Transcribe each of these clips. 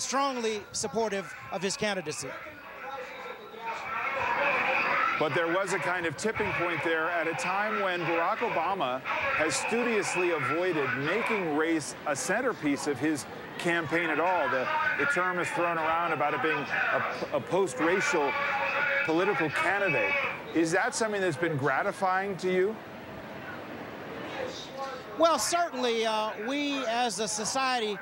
strongly supportive of his candidacy. But there was a kind of tipping point there at a time when Barack Obama has studiously avoided making race a centerpiece of his campaign at all. The term is thrown around about it being a post-racial political candidate. Is that something that's been gratifying to you? Well, certainly we as a society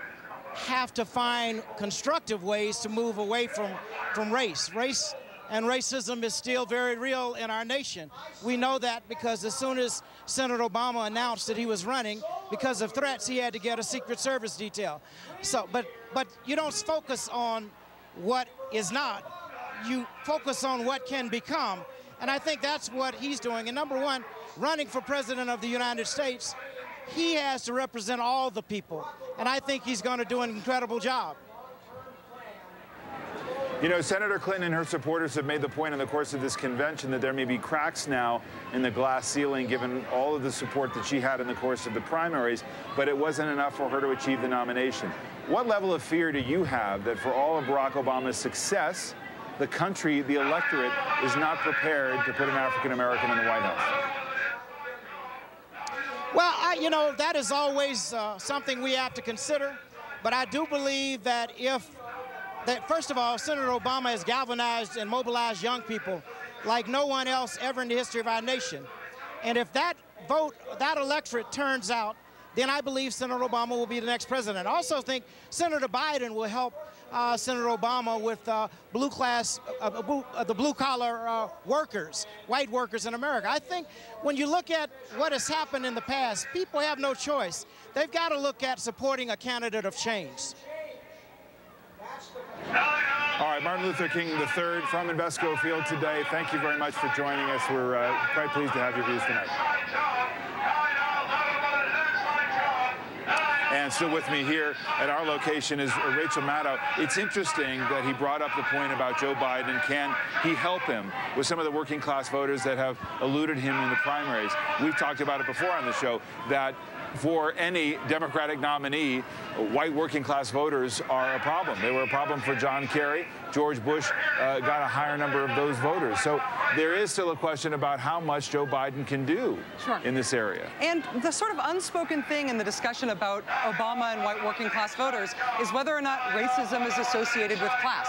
have to find constructive ways to move away from race. Race and racism is still very real in our nation. We know that because as soon as Senator Obama announced that he was running, because of threats, he had to get a Secret Service detail. So, but you don't focus on what is not. You focus on what can become. And I think that's what he's doing. And number one, running for President of the United States, he has to represent all the people. And I think he's going to do an incredible job. You know, Senator Clinton and her supporters have made the point in the course of this convention that there may be cracks now in the glass ceiling given all of the support that she had in the course of the primaries, but it wasn't enough for her to achieve the nomination. What level of fear do you have that for all of Barack Obama's success, the country, the electorate, is not prepared to put an African-American in the White House? Well, you know, that is always something we have to consider, but I do believe that first of all, Senator Obama has galvanized and mobilized young people like no one else ever in the history of our nation. And if that electorate turns out, then I believe Senator Obama will be the next president. I also think Senator Biden will help Senator Obama with the blue-collar workers, white workers in America. I think when you look at what has happened in the past, people have no choice. They've got to look at supporting a candidate of change. All right, Martin Luther King III from Invesco Field today. Thank you very much for joining us. We're quite pleased to have your views tonight. And still with me here at our location is Rachel Maddow. It's interesting that he brought up the point about Joe Biden. Can he help him with some of the working class voters that have eluded him in the primaries? We've talked about it before on the show that for any Democratic nominee, white working class voters are a problem. They were a problem for John Kerry. George Bush got a higher number of those voters. So there is still a question about how much Joe Biden can do in this area. And the sort of unspoken thing in the discussion about Obama and white working class voters is whether or not racism is associated with class.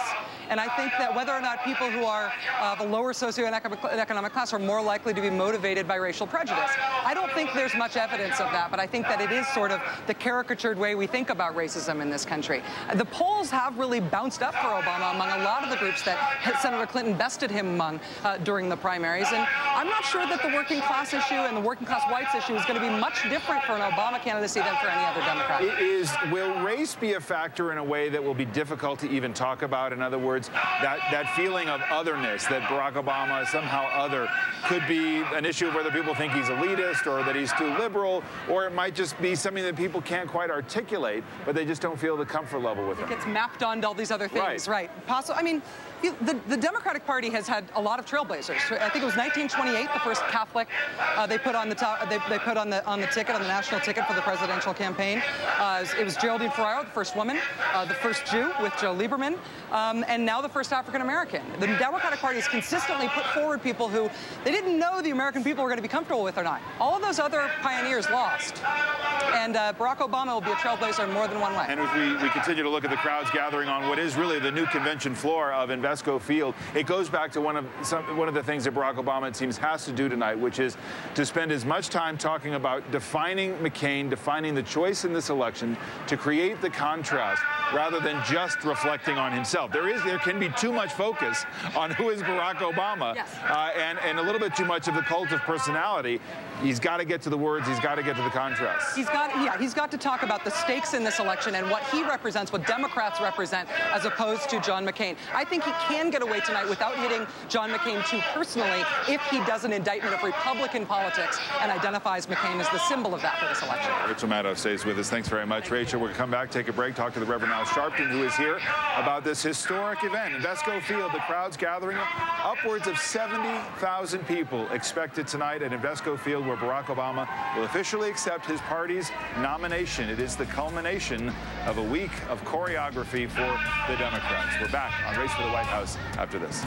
And I think that whether or not people who are of a lower socioeconomic class are more likely to be motivated by racial prejudice. I don't think there's much evidence of that, but I think that it is sort of the caricatured way we think about racism in this country. The polls have really bounced up for Obama among a lot of the groups that Senator Clinton bested him among during the primaries. And I'm not sure that the working class issue and the working class whites issue is going to be much different for an Obama candidacy than for any other Democrat. Will race be a factor in a way that will be difficult to even talk about? In other words, that feeling of otherness, that Barack Obama is somehow other, could be an issue of whether people think he's elitist or that he's too liberal, or it might just be something that people can't quite articulate, but they just don't feel the comfort level with it. It gets mapped onto all these other things, right? I mean, the Democratic Party has had a lot of trailblazers. I think it was 1928, the first Catholic they put on the ticket, on the national ticket for the presidential campaign. It was Geraldine Ferraro, the first woman, the first Jew with Joe Lieberman, and now the first African American. The Democratic Party has consistently put forward people who they didn't know the American people were going to be comfortable with or not. All of those other pioneers lost. And Barack Obama will be a trailblazer in more than one way. And as we continue to look at the crowds gathering on what is really the new convention floor of Invesco Field, it goes back to one of the things that Barack Obama, it seems, has to do tonight, which is to spend as much time talking about defining McCain, defining the choice in this election, to create the contrast rather than just reflecting on himself. There can be too much focus on who is Barack Obama, yes. And a little bit too much of the cult of personality. He's got to get to the words. He's got to get to the contrast. He's got to talk about the stakes in this election and what he represents, what Democrats represent, as opposed to John McCain. I think he can get away tonight without hitting John McCain too personally if he does an indictment of Republican politics and identifies McCain as the symbol of that for this election. Rachel Maddow stays with us. Thanks very much, Rachel. We're going to come back, take a break, talk to the Reverend Al Sharpton, who is here about this historic event, Invesco Field, the crowd's gathering upwards of 70,000 people expected tonight at Invesco Field, where Barack Obama will officially accept his party's nomination. It is the culmination of a week of choreography for the Democrats. We're back on Race for the White House after this.